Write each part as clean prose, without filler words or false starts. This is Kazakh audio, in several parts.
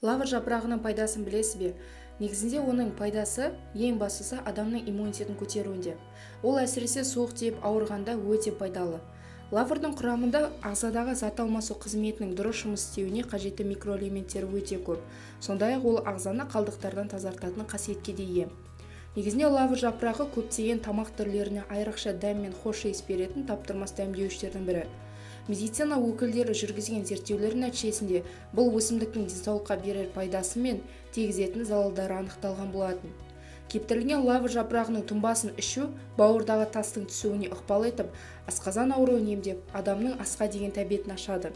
Лавр жапырағының пайдасын білесіз бе? Негізінде оның пайдасы ең бастысы адамның иммунитетін көтеруінде. Ол әсіресе суық тиіп ауырғанда өте пайдалы. Лаврдың құрамында ағзадағы зат алмасу қызметінің дұрыс жұмыс істеуіне қажетті микроэлементтері өте көп. Сондай-ақ ол ағзаны қалдықтардан тазартатын қасиетке де ие. Негізінде лавр жапырағы көптеген тамақ түрлеріне айрықша дәм мен хош иіс беретін таптырмас дәмдеуіштердің бірі. Медицина өкілдері жүргізген зерттеулер нәтижесінде бұл өсімдіктің денсаулыққа берер пайдасы мен тигізетін залалдары анықталған болатын. Кептірілген лавр жапырағының тұнбасын ішу бауырдағы тастың түсуіне ықпал етіп, асқазан ауруын емдеп, адамның асқа деген тәбетін ашады.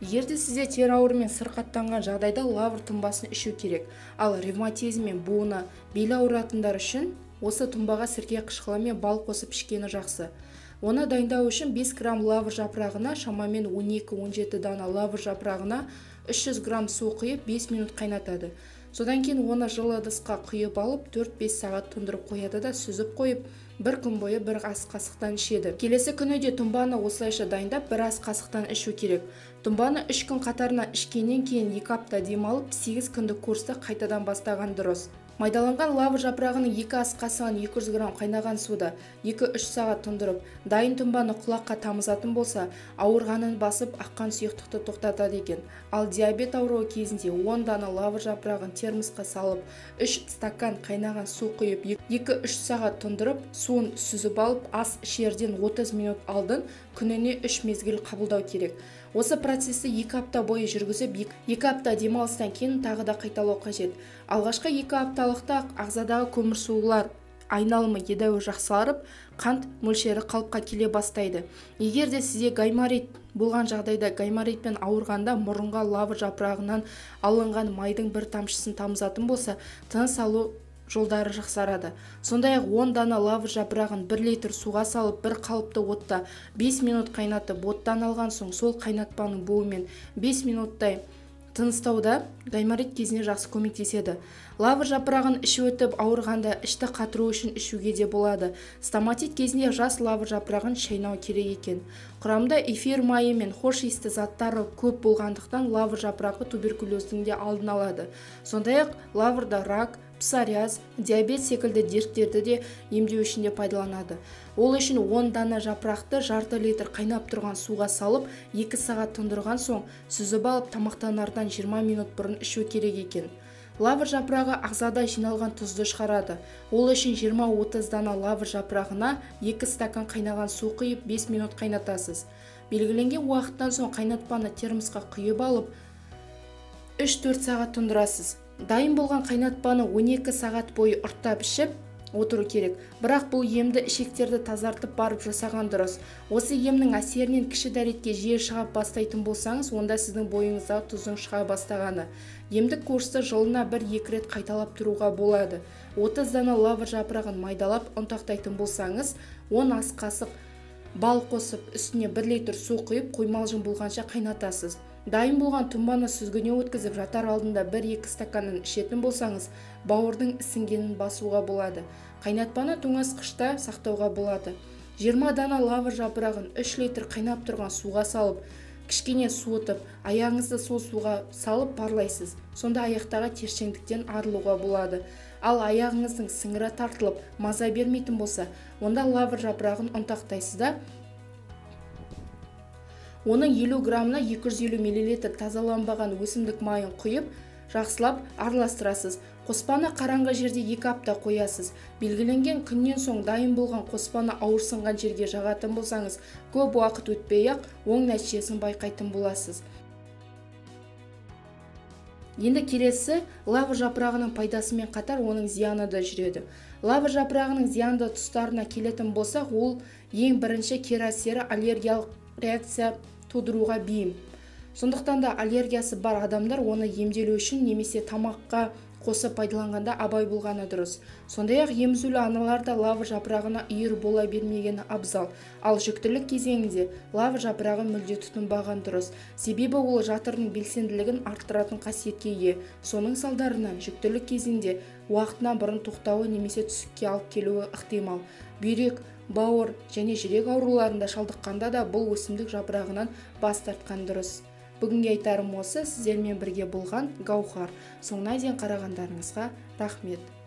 Егерде сізде тері ауруымен сырқаттанған жағдайда лавр тұнбасын ішу керек, ал ревматизм мен буыны, бел ауыратындар үшін осы тұнбаға сірке қышқылы мен бал қосып ішкені жақсы. Оны дайындау үшін 5 грамм лавр жапырағына шамамен 12-17 дана лавр жапырағына 300 грамм су құйып 5 минут қайнатады. Содан кейін оны жылы ыдысқа құйып алып 4-5 сағат тұндырып қояды да сүзіп қойып, бір күн бойы бір ас қасықтан ішеді. Келесі күні де тұнбаны осылайша дайындап бір ас қасықтан ішу керек. Тұнбаны 3 күн қатарынан ішкеннен кейін 2 апта демалып 8 күндік курсты қайтадан бастаған дұрыс. Майдаланған лавр жапырағының 2 ас қасығын 200 грамм қайнаған суда 2-3 сағат тұндырып, дайын тұнбаны құлаққа тамызатын болса, ауырғанын басып, аққан сұйықтықты тоқтатады екен. Ал диабет ауруы кезінде 10 дана лавр жапырағын термосқа салып, 3 стакан қайнаған су құйып, 2-3 сағат тұндырып, суын сүзіп алып, ас ішерден 30 минут алдын күніне 3 мезгіл қабылдау керек. Осы процесті 2 апта бойы жүргізіп, 2 апта демалыстан кейін тағы да қайталау қажет. Алғашқы 2 апталықта ағзадағы көмірсулар айналымы едәуір жақсарып, қант мөлшері қалыпқа келе бастайды. Егер де сізде гайморит болған жағдайда, гайморитпен ауырғанда мұрынға лавр жапырағынан алынған майдың бір тамшысын тамызатын болса, тыныс алу жолдары жақсарады. Сондай-ақ 10 дана лавр жапырағын 1 литр суға салып, бір қалыпты отта 5 минут қайнатып, оттан алған соң сол қайнатпаның буымен 5 минуттай тыныстауда гайморит кезіне жақсы көмектеседі. Лавр жапырағын ішіп өтіп ауырғанда ішті қатыру үшін ішуге де болады. Стоматит кезінде жас лавр жапырағын шайнау керек екен. Құрамында эфир майы мен хош иісті заттары көп болғандықтан лавр жапырағы туберкулездің де алдын алады. Сондай-ақ лаврда рак, псориаз, диабет секілді дерттерді де емдеу үшін де пайдаланады. Ол үшін 10 дана жапырақты жарты литр қайнап тұрған суға салып, 2 сағат тұндырған соң сүзіп алып, тамақтанардан 20 минут бұрын ішу керек екен. Лавр жапырағы ағзада жиналған тұзды шығарады. Ол үшін 20-30 дана лавр жапырағына 2 стакан қайнаған су құйып 5 минут қайнатасыз. Белгіленген уақыттан соң қайнатпаны термосқа құйып алып 3-4 сағат тұндырасыз. Дайын болған қайнатпаны 12 сағат бойы ұрттап ішіп отыру керек. Бірақ бұл емді ішектерді тазартып барып жасаған дұрыс. Осы емнің әсерінен кіші дәретке жиі шыға бастайтын болсаңыз, онда сіздің бойыңызда тұздың шыға бастағаны. Емдік курсты жылына 1-2 рет қайталап тұруға болады. 30 дана лавр жапырағын майдалап ұнтақтайтын болсаңыз, 10 ас қасық бал қосып, үстіне 1 литр су құйып, қоймалжың болғанша қайнатасыз. Дайын болған тұнбаны сүзгіне өткізіп, жатар алдында 1-2 стаканын ішетін болсаңыз, бауырдың ісінгенін басуға болады. Қайнатпаны тоңазытқышта сақтауға болады. 20 дана лавр жапырағын 3 литр қайнап тұрған суға салып, кішкене суытып, аяғыңызды сол суға салып парлайсыз. Сонда аяқтағы тершеңдіктен арылуға болады. Ал аяғыңыздың сіңірі тартылып, маза бермейтін болса, онда лавр жапырағын ұнтақтайсыз да, оның 50 граммына 250 мл тазаланбаған өсімдік майын құйып, жақсылап араластырасыз. Қоспаны қараңғы жерде 2 апта қоясыз. Белгіленген күннен соң дайын болған қоспаны ауырсынған жерге жағатын болсаңыз, көп уақыт өтпей-ақ оң нәтижесін байқайтын боласыз. Енді келесі лавр жапырағының пайдасымен қатар оның зияны да жүреді. Лавр жапырағының зиянды тұстарына келетін болсақ, ол ең бірінші кері әсері аллергиялық реакция тудыруға бейім. Сондықтан да аллергиясы бар адамдар оны емделу үшін немесе тамаққа қосып пайдаланғанда абай болғаны дұрыс. Сондай-ақ емізулі аналар да лавр жапырағына үйір бола бермегені абзал. Ал жүктілік кезеңінде лавр жапырағы мүлде тұтынбаған дұрыс. Себебі ол жатырдың белсенділігін арттыратын қасиетке ие. Соның салдарынан жүктілік кезінде уақытынан бұрын тоқтауы немесе түсікке алып келуі ықтимал. Бүйрек, бауыр және жүрек ауруларында шалдыққанда да бұл өсімдік жапырағынан бас тартқан дұрыс. Бүгінге айтарым осы. Сіздермен бірге болған Гаухар. Соңына дейін қарағандарыңызға рахмет.